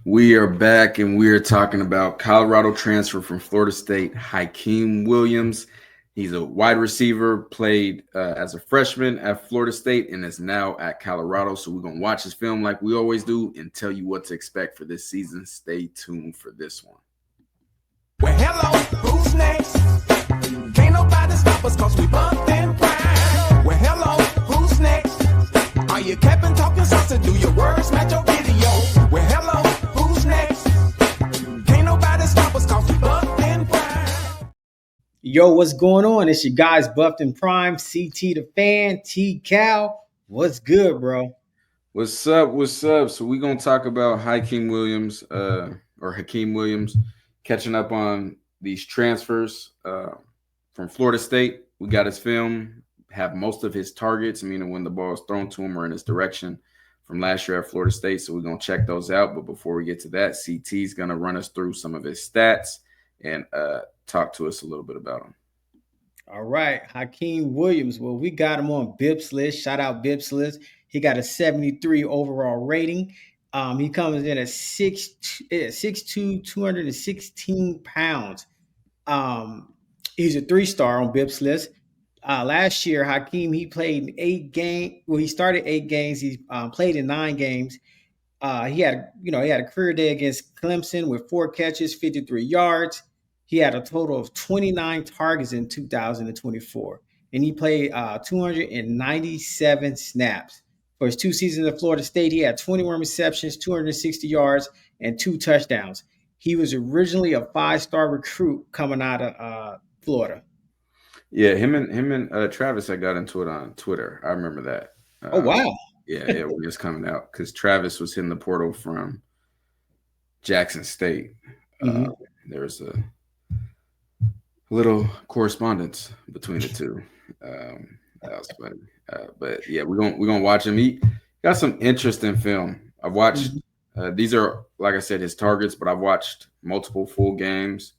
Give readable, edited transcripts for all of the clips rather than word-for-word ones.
We are back and we are talking about Colorado transfer from Florida State, Hykeem Williams. He's a wide receiver, played as a freshman at Florida State and is now at Colorado. So we're going to watch his film like we always do and tell you what to expect for this season. Stay tuned for this one. Well, hello, who's next? Can't nobody stop us cause we bumped in prime. Well, hello, who's next? Are you capping, talking sauce, or do your words match your video? Well, hello, who's next? Can't nobody stop us cause we bumped in prime. Yo, what's going on? It's your guys Buffed in Prime, CT the Fan, T Cal. What's good, bro? What's up? What's up? So we're going to talk about Hykeem Williams or Hykeem Williams catching up on these transfers from Florida State. We got his film, have most of his targets, meaning when the ball is thrown to him or in his direction from last year at Florida State. So we're going to check those out. But before we get to that, CT is going to run us through some of his stats and talk to us a little bit about him. All right, Hykeem Williams. Well, we got him on Bips list. Shout out Bips list. He got a 73 overall rating. He comes in at 6'2", 216 pounds. He's a 3-star on Bips list. Last year, Hykeem, he played 8 games. Well, he started 8 games. He played in 9 games. He had a career day against Clemson with 4 catches, 53 yards. He had a total of 29 targets in 2024, and he played 297 snaps. For his 2 seasons at Florida State, he had 21 receptions, 260 yards, and 2 touchdowns. He was originally a 5-star recruit coming out of Florida. Yeah, him and Travis, I got into it on Twitter. I remember that. Oh, wow. Yeah, when it was coming out, because Travis was hitting the portal from Jackson State. Mhm. There was a little correspondence between the two. That was funny. But yeah, we're gonna watch him. He got some interesting film. I've watched. These are, like I said, his targets, but I've watched multiple full games.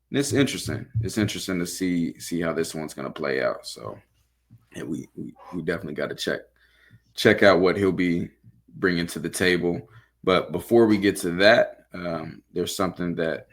And it's interesting. It's interesting to see how this one's gonna play out. So, yeah, we definitely got to check out what he'll be bringing to the table. But before we get to that, there's something that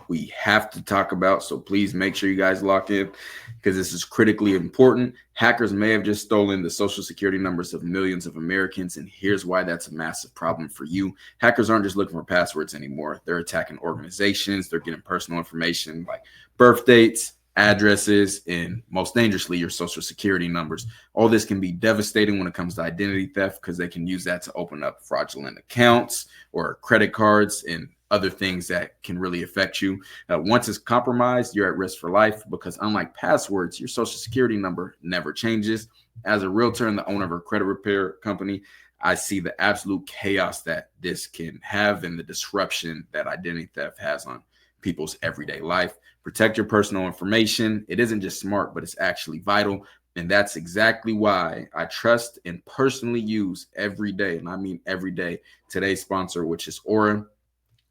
we have to talk about. So please make sure you guys lock in because this is critically important. Hackers may have just stolen the social security numbers of millions of Americans. And here's why that's a massive problem for you. Hackers aren't just looking for passwords anymore. They're attacking organizations. They're getting personal information like birth dates, addresses, and most dangerously, your social security numbers. All this can be devastating when it comes to identity theft because they can use that to open up fraudulent accounts or credit cards and other things that can really affect you. Once it's compromised, you're at risk for life because unlike passwords, your social security number never changes. As a realtor and the owner of a credit repair company, I see the absolute chaos that this can have and the disruption that identity theft has on people's everyday life. Protect your personal information. It isn't just smart, but it's actually vital. And that's exactly why I trust and personally use every day, and I mean every day, today's sponsor, which is Aura.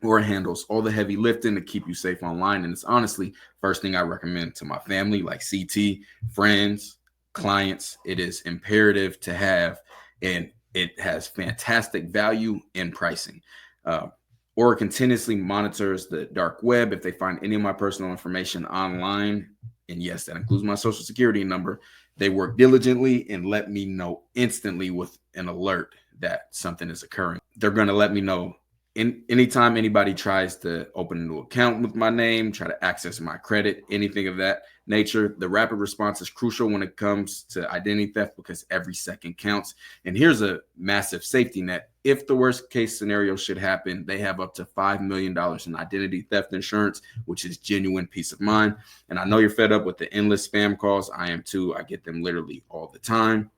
Aura handles all the heavy lifting to keep you safe online. And it's honestly first thing I recommend to my family, like CT, friends, clients. It is imperative to have, and it has fantastic value in pricing. Aura continuously monitors the dark web. If they find any of my personal information online, and yes, that includes my social security number, they work diligently and let me know instantly with an alert that something is occurring. They're going to let me know anytime anybody tries to open a new account with my name, try to access my credit, anything of that nature. The rapid response is crucial when it comes to identity theft because every second counts. And here's a massive safety net. If the worst case scenario should happen, they have up to $5 million in identity theft insurance, which is genuine peace of mind. And I know you're fed up with the endless spam calls. I am too. I get them literally all the time.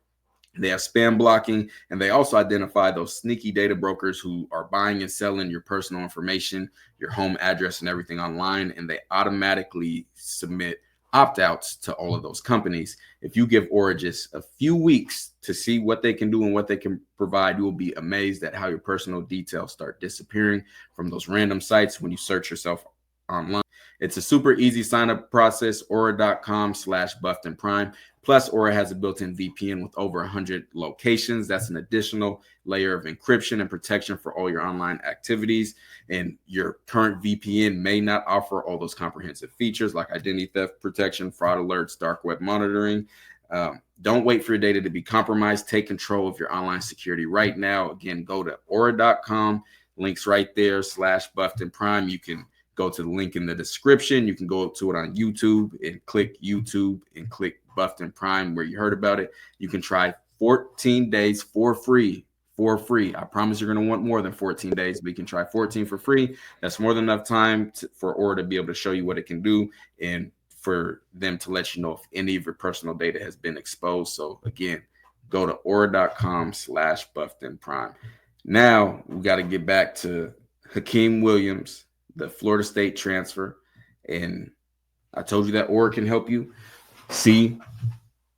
They have spam blocking, and they also identify those sneaky data brokers who are buying and selling your personal information, your home address, and everything online, and they automatically submit opt-outs to all of those companies. If you give Aura just a few weeks to see what they can do and what they can provide, you will be amazed at how your personal details start disappearing from those random sites when you search yourself online. It's a super easy sign-up process, aura.com/buffedandprime. Plus, Aura has a built-in VPN with over 100 locations. That's an additional layer of encryption and protection for all your online activities. And your current VPN may not offer all those comprehensive features like identity theft protection, fraud alerts, dark web monitoring. Don't wait for your data to be compromised. Take control of your online security right now. Again, go to aura.com. Links right there /Buffton Prime. You can go to the link in the description. You can go to it on YouTube and click YouTube and click Buffton Prime where you heard about it. You can try 14 days for free. I promise you're going to want more than 14 days, but you can try 14 for free. That's more than enough time for Aura to be able to show you what it can do and for them to let you know if any of your personal data has been exposed. So again, go to aura.com /Buffton Prime. Now we got to get back to Hykeem Williams, the Florida State transfer. And I told you that Aura can help you see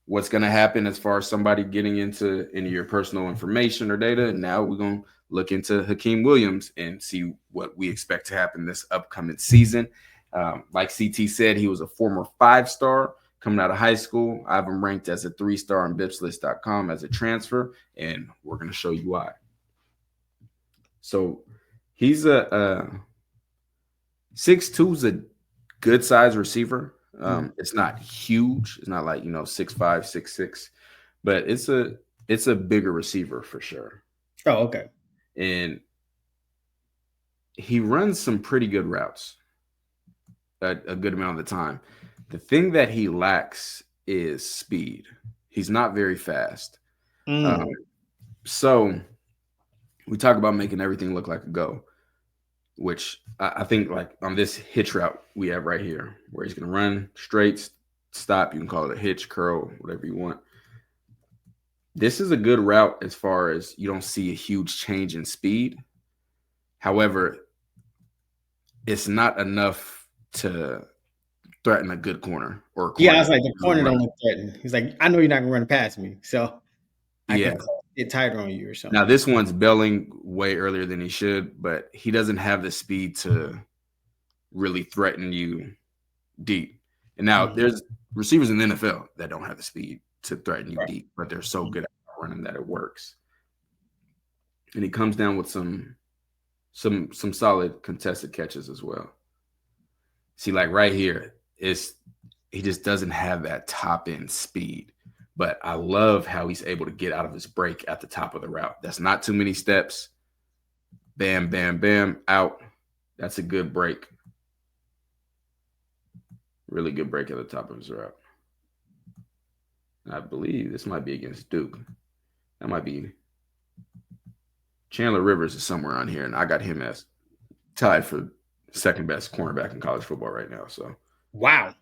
what's going to happen as far as somebody getting into any of your personal information or data. And now we're going to look into Hykeem Williams and see what we expect to happen this upcoming season. Like CT said, he was a former 5-star coming out of high school. I have him ranked as a 3-star on bipslist.com as a transfer, and we're going to show you why. So he's a 6'2" is a good size receiver. It's not huge. It's not like 6'5", 6'6", but it's a bigger receiver for sure. Oh, okay. And he runs some pretty good routes a good amount of the time. The thing that he lacks is speed. He's not very fast. So we talk about making everything look like a go, which I think like on this hitch route we have right here, where he's going to run straight, stop. You can call it a hitch, curl, whatever you want. This is a good route as far as you don't see a huge change in speed. However, it's not enough to threaten a good corner or a corner. Yeah, I was like, the corner don't look threatening. He's like, I know you're not going to run past me, so I can get tighter on you or something. Now, this one's belling way earlier than he should, but he doesn't have the speed to really threaten you deep. And now there's receivers in the NFL that don't have the speed to threaten you deep, but they're so good at running that it works. And he comes down with some solid contested catches as well. See, like right here, he just doesn't have that top end speed. But I love how he's able to get out of his break at the top of the route. That's not too many steps. Bam, bam, bam, out. That's a good break. Really good break at the top of his route. I believe this might be against Duke. That might be Chandler Rivers is somewhere on here, and I got him as tied for second best cornerback in college football right now. So wow.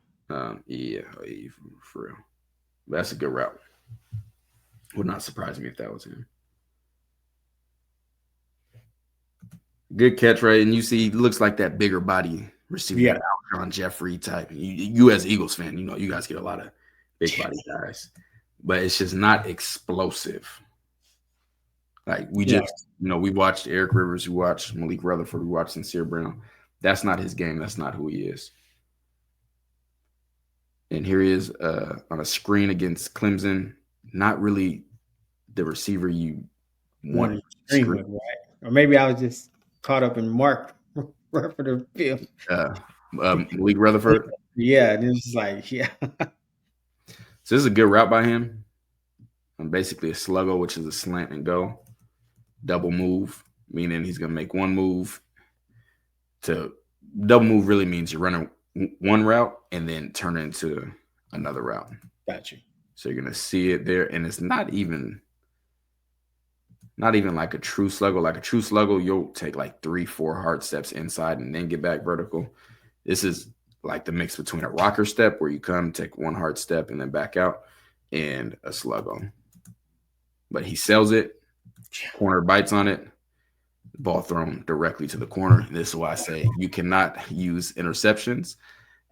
Yeah, for real. That's a good route. Would not surprise me if that was him. Good catch, right? And you see, he looks like that bigger body receiver, Alshon Jeffrey type. You as an Eagles fan, you guys get a lot of big body guys, but it's just not explosive. Like we just, we watched Eric Rivers, we watched Malik Rutherford, we watched Sincere Brown. That's not his game. That's not who he is. And here he is on a screen against Clemson. Not really the receiver you want to screen with, right? Or maybe I was just caught up in Mark for the film. Malik Rutherford. Yeah, and it's like, yeah. So this is a good route by him. Basically a sluggo, which is a slant and go. Double move, meaning he's going to make one move. To double move really means you're running one route and then turn into another route. Got you. So you're going to see it there, and it's not even like a true sluggo. Like a true sluggo, you'll take like 3-4 hard steps inside and then get back vertical. This is like the mix between a rocker step where you come, take one hard step, and then back out, and a sluggo. But he sells it. Corner bites on it. Ball thrown directly to the corner. This is why I say you cannot use interceptions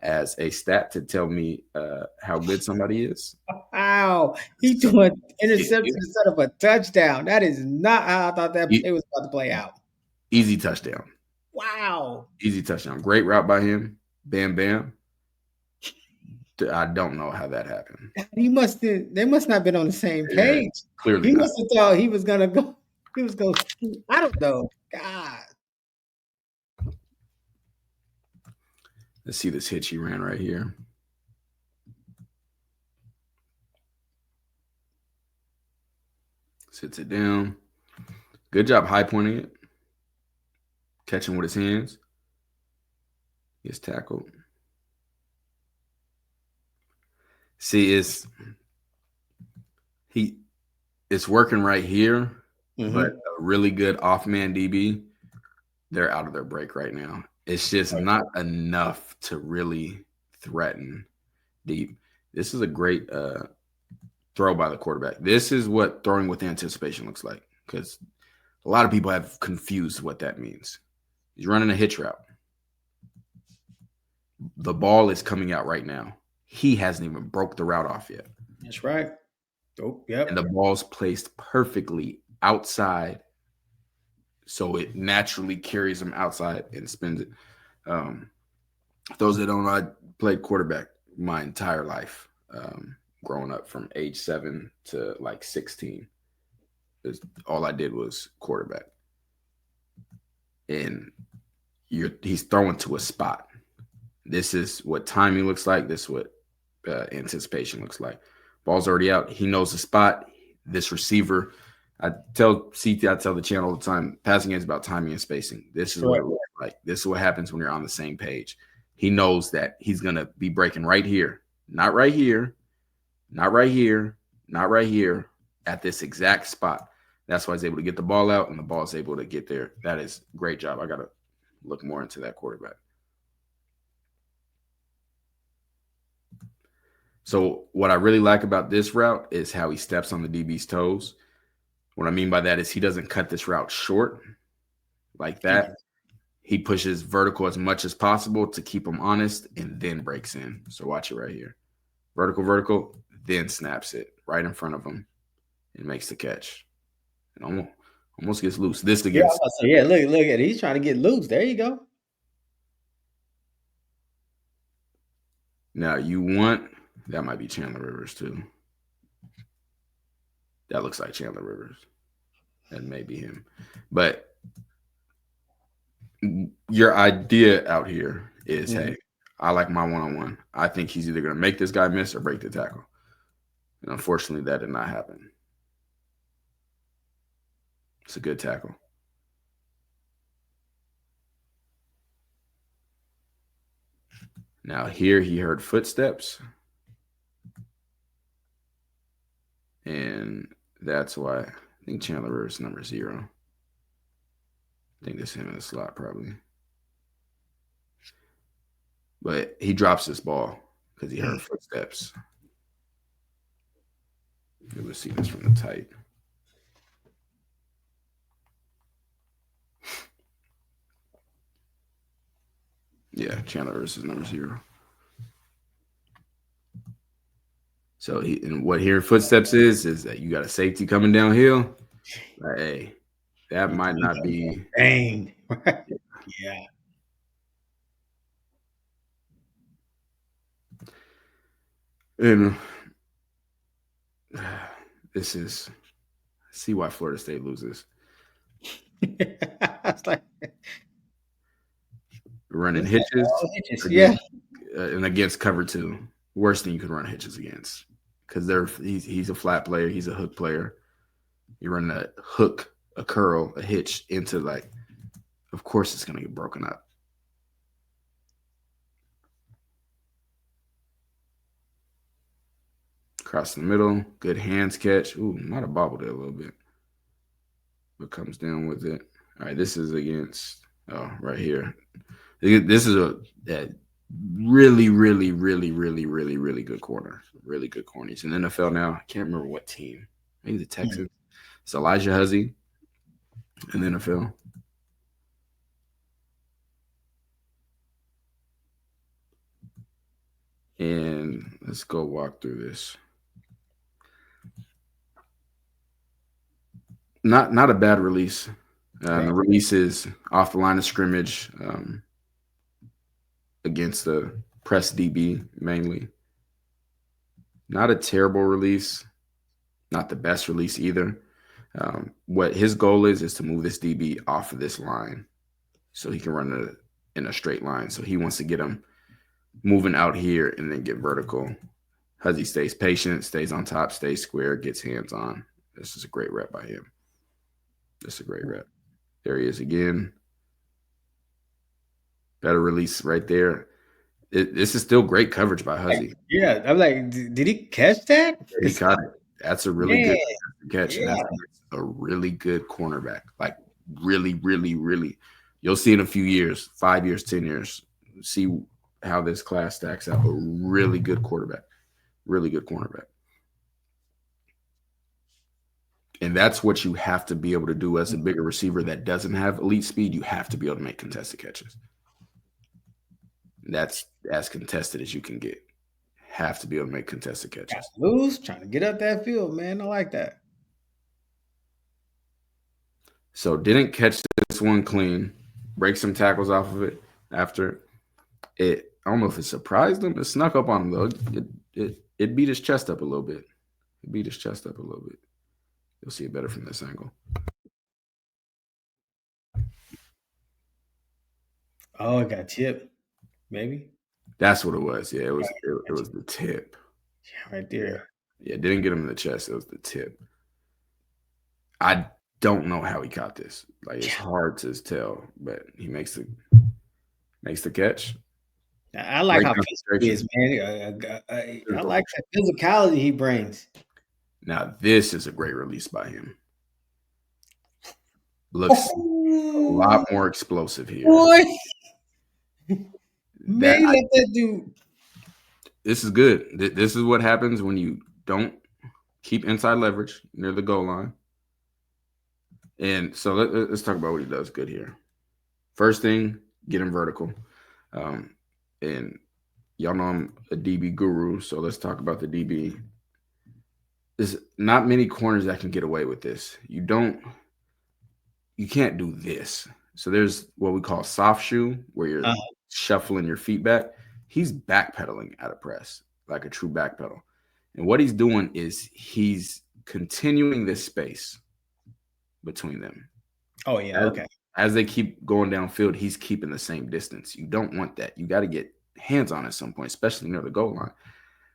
as a stat to tell me how good somebody is. Wow. He's doing interception instead of a touchdown. That is not how I thought that it was about to play out. Easy touchdown. Wow. Easy touchdown. Great route by him. Bam, bam. I don't know how that happened. They must not have been on the same Yeah, page. clearly He not. must have thought he was gonna go. He was going. I don't know. God. Let's see this hitch he ran right here. Sits it down. Good job high pointing it. Catching with his hands. Gets tackled. See, it's working right here, but a really good off-man DB, they're out of their break right now. It's just not enough to really threaten deep. This is a great throw by the quarterback. This is what throwing with anticipation looks like, because a lot of people have confused what that means. He's running a hitch route. The ball is coming out right now. He hasn't even broke the route off yet. That's right. Oh, yep. And the ball's placed perfectly outside, so it naturally carries him outside and spins it. Those that don't know, I played quarterback my entire life, growing up from age 7 to like 16. All I did was quarterback. And he's throwing to a spot. This is what timing looks like. This is what anticipation looks like. Ball's already out. He knows the spot. This receiver, I tell the channel all the time, passing game is about timing and spacing. This is what it looks like. This is what happens when you're on the same page. He knows that he's going to be breaking right here, not right here, not right here, not right here, at this exact spot. That's why he's able to get the ball out, and the ball is able to get there. That is a great job. I got to look more into that quarterback. So what I really like about this route is how he steps on the DB's toes. What I mean by that is he doesn't cut this route short like that. He pushes vertical as much as possible to keep him honest and then breaks in. So watch it right here. Vertical, then snaps it right in front of him and makes the catch. And almost gets loose. This against. Yeah, look at it. He's trying to get loose. There you go. Now you want, that might be Chandler Rivers too. That looks like Chandler Rivers. That may be him. But your idea out here is, hey, I like my one-on-one. I think he's either going to make this guy miss or break the tackle. And unfortunately, that did not happen. It's a good tackle. Now here he heard footsteps. And that's why I think Chandler Rivers number 0. I think that's him in the slot probably. But he drops this ball because he heard footsteps. Let's see this from the tight. Yeah, Chandler Rivers is number 0. So what hearing footsteps is that you got a safety coming downhill. Like, hey, that might not be. Dang. Yeah. And this is, see why Florida State loses. It's like running hitches. Yeah. And against cover 2. Worst thing you could run hitches against. Because he's a flat player. He's a hook player. You're running a hook, a curl, a hitch into like, of course it's going to get broken up. Across the middle, good hands catch. Ooh, might have bobbled it a little bit. But comes down with it. All right, this is against, right here. This is a really, really, really, really, really, really good corner. Really good corner. He's in the NFL now. I can't remember what team. Maybe the Texans. It's Elijah Huzzy in the NFL. And let's go walk through this. Not a bad release. The release is off the line of scrimmage against the press DB mainly. Not a terrible release, not the best release either. What his goal is to move this DB off of this line so he can run in a straight line. So he wants to get him moving out here and then get vertical. Huzzy stays patient, stays on top, stays square, gets hands on. This is a great rep by him. This is a great rep. There he is again. Better release right there. This is still great coverage by Huzzy. Yeah, I'm like, did he catch that? He caught it. That's a really good catch. Yeah. That's a really good cornerback. Like really, really, really. You'll see in a few years, 5 years, 10 years, see how this class stacks out. A really good quarterback. Really good cornerback. And that's what you have to be able to do as a bigger receiver that doesn't have elite speed. You have to be able to make contested catches. That's as contested as you can get. Have to be able to make contested catches. Loose, trying to get up that field, man. I like that. So didn't catch this one clean. Break some tackles off of it after it. I don't know if it surprised him. It snuck up on him though. It beat his chest up a little bit. It beat his chest up a little bit. You'll see it better from this angle. Oh, it got tipped. Maybe. That's what it was. Yeah, it was the tip. Yeah, right there. Yeah, didn't get him in the chest. It was the tip. I don't know how he caught this. Like it's hard to tell, but he makes the catch. I like how peaceful he is, man. I like the physicality he brings. Now this is a great release by him. Looks a lot more explosive here. Boy, man, let that dude. This is good. This is what happens when you don't keep inside leverage near the goal line. And so let's talk about what he does good here. First thing, get him vertical. And y'all know I'm a DB guru, so let's talk about the DB. There's not many corners that can get away with this. You can't do this. So there's what we call soft shoe, where you're shuffling your feet back. He's backpedaling at a press, like a true backpedal. And what he's doing is he's continuing this space between them. Oh, yeah, okay. As they keep going downfield, he's keeping the same distance. You don't want that. You got to get hands on at some point, especially near the goal line.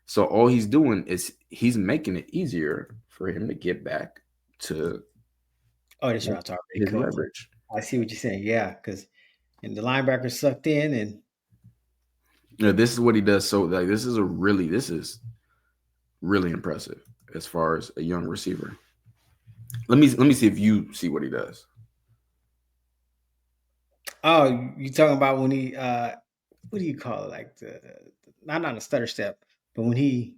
So all he's doing is he's making it easier for him to get back to this route his leverage. I see what you're saying. Yeah, because the linebacker sucked in, and this is what he does. So like this is really impressive as far as a young receiver. Let me see if you see what he does. Oh, you talking about when he what do you call it? Like the not on a stutter step, but when he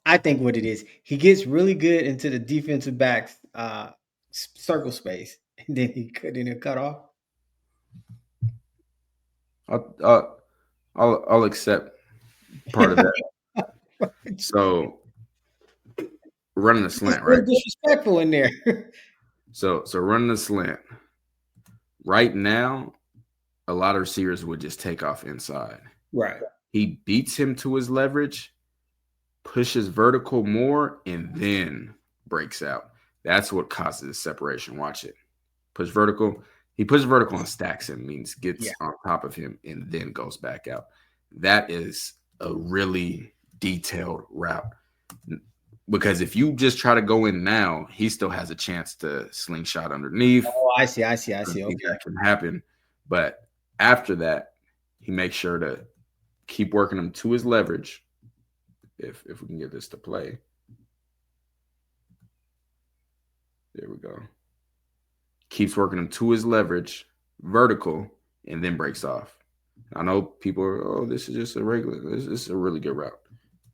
I think what it is, he gets really good into the defensive back's circle space, and then he cut off. I'll accept part of that. So running a slant, right? Disrespectful in there. So running a slant. Right now, a lot of receivers would just take off inside. Right. He beats him to his leverage, pushes vertical more, and then breaks out. That's what causes the separation. Watch it. Push vertical. He pushes vertical and stacks him, means gets on top of him and then goes back out. That is a really detailed route. Because if you just try to go in now, he still has a chance to slingshot underneath. Oh, I see. Okay. That can happen. But after that, he makes sure to keep working him to his leverage. If we can get this to play. There we go. Keeps working him to his leverage, vertical, and then breaks off. I know people are, this is just a regular. This is a really good route.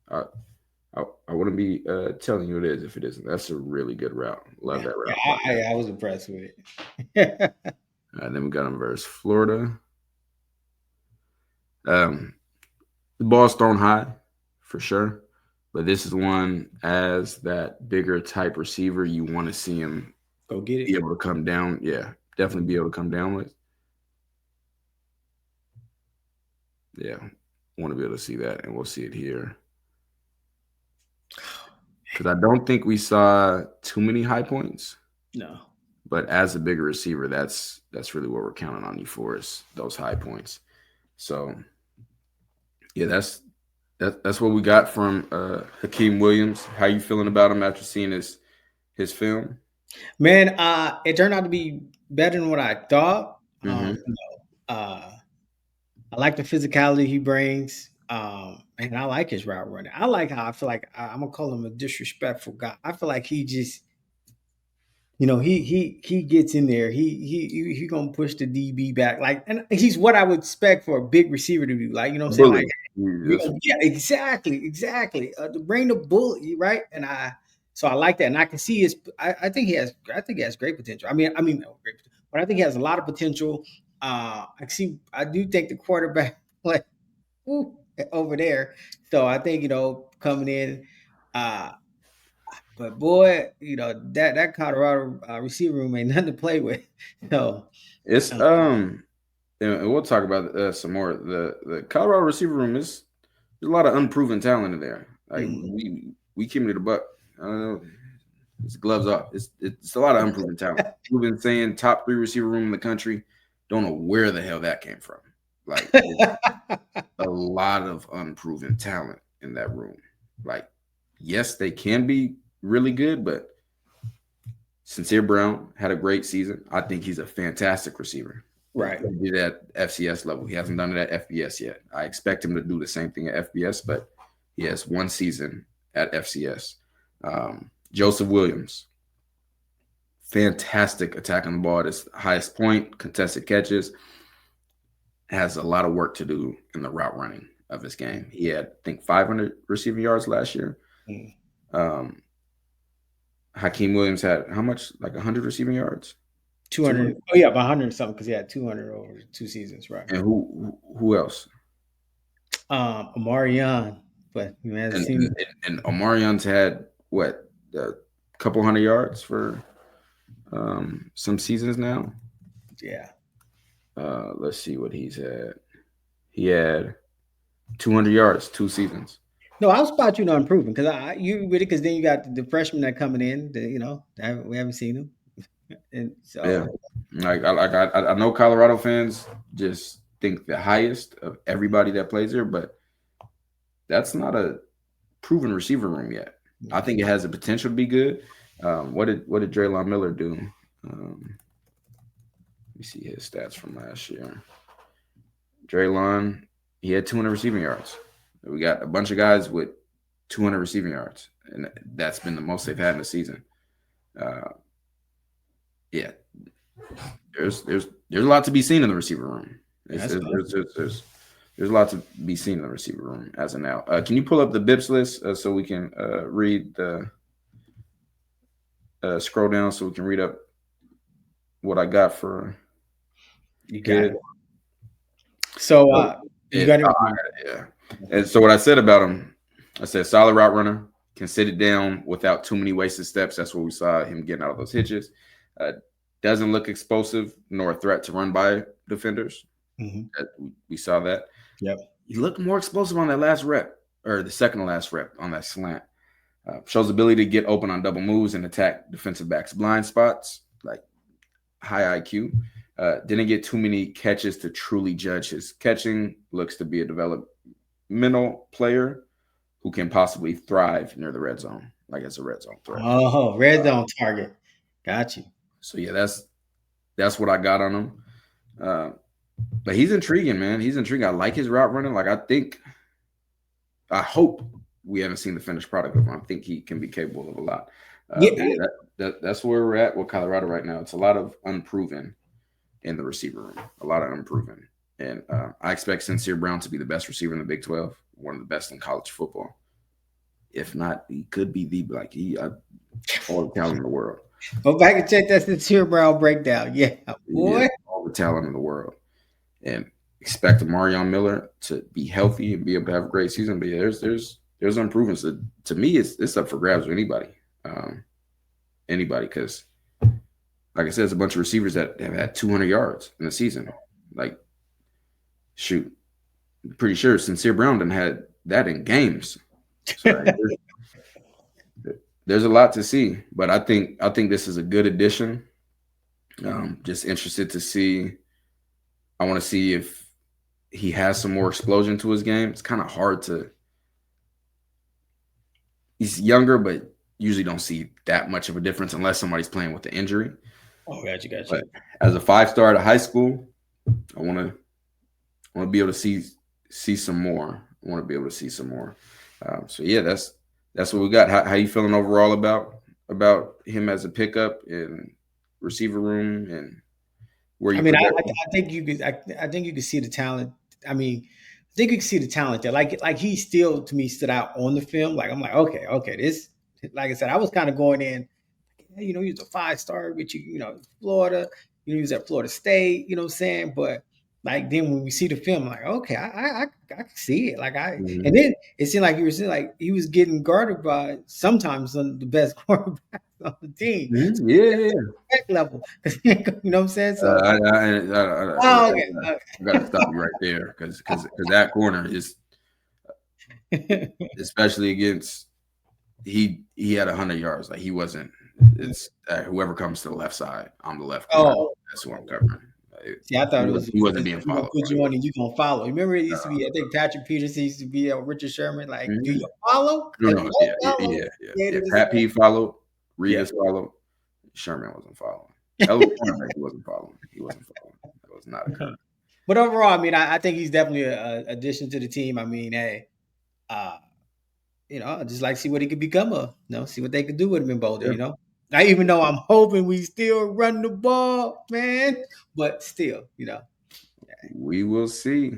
I wouldn't be telling you it is if it isn't. That's a really good route. Love that route. I was impressed with it. And then we got him versus Florida. The ball's thrown high for sure, but this is one as that bigger type receiver you want to see him go get it, be able to come down. Yeah, definitely be able to come down with. Yeah, want to be able to see that, and we'll see it here because I don't think we saw too many high points. No. But as a bigger receiver, that's really what we're counting on you for is those high points. So yeah, that's what we got from Hykeem Williams. How you feeling about him after seeing his film? Man, it turned out to be better than what I thought. Mm-hmm. I like the physicality he brings. And I like his route running. I like how I feel like I'm gonna call him a disrespectful guy. I feel like he just, he gets in there. He gonna push the DB back, like, and he's what I would expect for a big receiver to do. Like, you know what I'm saying? Like, Bully. Yes. yeah, exactly. To bring the bully, right? So I like that, and I can see his. I think he has great potential. No, great potential, but I think he has a lot of potential. I do think the quarterback play over there. So I think coming in, uh, but boy, that Colorado receiver room ain't nothing to play with. So It's uh, and we'll talk about some more. The Colorado receiver room is there's a lot of unproven talent in there. Like mm. we came to the buck. I don't know. It's gloves off. It's a lot of unproven talent. We've been saying top 3 receiver room in the country. Don't know where the hell that came from. Like a lot of unproven talent in that room. Like, yes, they can be really good, but Sincere Brown had a great season. I think he's a fantastic receiver. Right. He did at FCS level. He hasn't done it at FBS yet. I expect him to do the same thing at FBS, but he has 1 season at FCS. Joseph Williams, fantastic attack on the ball at his highest point, contested catches, has a lot of work to do in the route running of his game. He had, I think, 500 receiving yards last year. Mm. Hykeem Williams had how much? Like 100 receiving yards? 200. Oh yeah, about 100 something because he had 200 over 2 seasons, right? And who else? Omarion, but you hasn't seen. And Omarion's had what, a couple hundred yards for some seasons now. Yeah. Let's see what he's had. He had 200 yards 2 seasons. No, I'll spot you on improving because you with it because then you got the freshmen that coming in. We haven't seen them, and so Yeah, I know Colorado fans just think the highest of everybody that plays there, but that's not a proven receiver room yet. I think it has the potential to be good. What did Draylon Miller do? Let me see his stats from last year. Draylon, he had 200 receiving yards. We got a bunch of guys with 200 receiving yards, and that's been the most they've had in the season. Yeah, there's a lot to be seen in the receiver room. There's a lot to be seen in the receiver room as of now. Can you pull up the BIPS list so we can read the scroll down so we can read up what I got for you got it. So you got it. Yeah. And so what I said about him, I said solid route runner, can sit it down without too many wasted steps. That's what we saw him getting out of those hitches. Doesn't look explosive nor a threat to run by defenders. Mm-hmm. We saw that. Yep. He looked more explosive on that last rep or the second to last rep on that slant. Shows ability to get open on double moves and attack defensive backs' blind spots, like high IQ. Didn't get too many catches to truly judge his catching. Looks to be a developmental player who can possibly thrive near the red zone, like as a red zone threat. Oh, red zone target. Got you. So yeah, that's what I got on him. But he's intriguing, man. He's intriguing. I like his route running. Like I hope we haven't seen the finished product of him. I think he can be capable of a lot. That's where we're at with Colorado right now. It's a lot of unproven in the receiver room, a lot of unproven. And I expect Sincere Brown to be the best receiver in the Big 12, one of the best in college football. If not, he could be all the talent in the world. Go back and check that Sincere Brown breakdown. Yeah, boy. Yeah, all the talent in the world. And expect Omarion Miller to be healthy and be able to have a great season. But yeah, there's unproven. So to me, it's up for grabs with anybody. Because like I said, it's a bunch of receivers that have had 200 yards in the season. Like, shoot, pretty sure Sincere Brown done had that in games. So there's a lot to see, but I think this is a good addition. Just interested to see. I want to see if he has some more explosion to his game. It's kind of hard to. He's younger, but usually don't see that much of a difference unless somebody's playing with the injury. Oh, gotcha. But as a 5-star at high school, I want to be able to see some more. I want to be able to see some more. So yeah, that's what we got. How you feeling overall about him as a pickup in receiver room and where you? I mean, I think you could. I think you could see the talent. I mean, I think you can see the talent there. Like he still to me stood out on the film. Like I'm like, okay, this. Like I said, I was kind of going in. You know, he was a 5-star, but Florida. He was at Florida State. You know what I'm saying? But like then when we see the film, I'm like, okay, I can see it. Like and then it seemed like he was getting guarded by sometimes the best quarterbacks on the team. Mm-hmm. Yeah. Level. You know what I'm saying? So I gotta stop you right there because that corner is, especially against he had 100 yards. Like he wasn't. It's whoever comes to the left side, I'm the left corner. Oh, that's what I'm covering. See, I thought he wasn't being followed. Put you on and you gonna follow. Remember, it used to be. I think Patrick Peterson used to be Richard Sherman. Like, do you follow? No, yeah. Pat P followed. Revis followed. Sherman wasn't following. He wasn't following. That was not occurring. But overall, I mean, I think he's definitely an addition to the team. I mean, hey, I just like to see what he could become see what they could do with him in Boulder. Yeah. Even though I'm hoping we still run the ball, man, but still, we will see.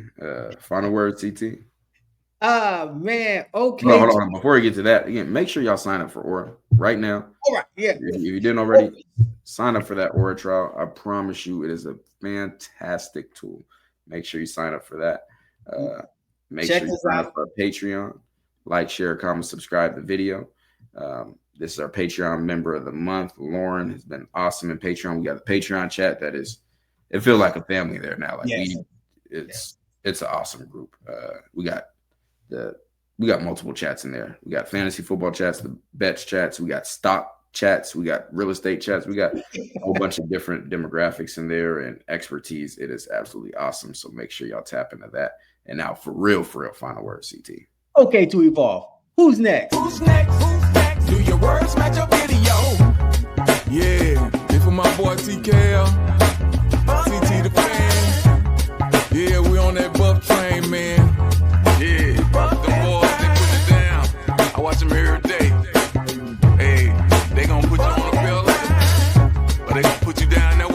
Final word, CT. Man, okay. Hold on. Before we get to that, again, make sure y'all sign up for Aura right now. All right, yeah. If you didn't already, sign up for that Aura trial. I promise you, it is a fantastic tool. Make sure you sign up for that. Make sure you sign up for our Patreon. Like, share, comment, subscribe to the video. This is our Patreon member of the month. Lauren has been awesome in Patreon. We got the Patreon chat it feels like a family there now. Like it's an awesome group. We got multiple chats in there. We got fantasy football chats, the bets chats, we got stock chats, we got real estate chats, we got a whole bunch of different demographics in there and expertise. It is absolutely awesome. So make sure y'all tap into that. And now for real, final word, CT. Okay, to evolve. Who's next? Who's next? Do your words match your video? Yeah, this for my boy TKL, CT the fan. Yeah, we on that buff train, man. Yeah, the boys, they put it down. I watch them every day. Hey, they gonna put you on the bill, or they gonna put you down there.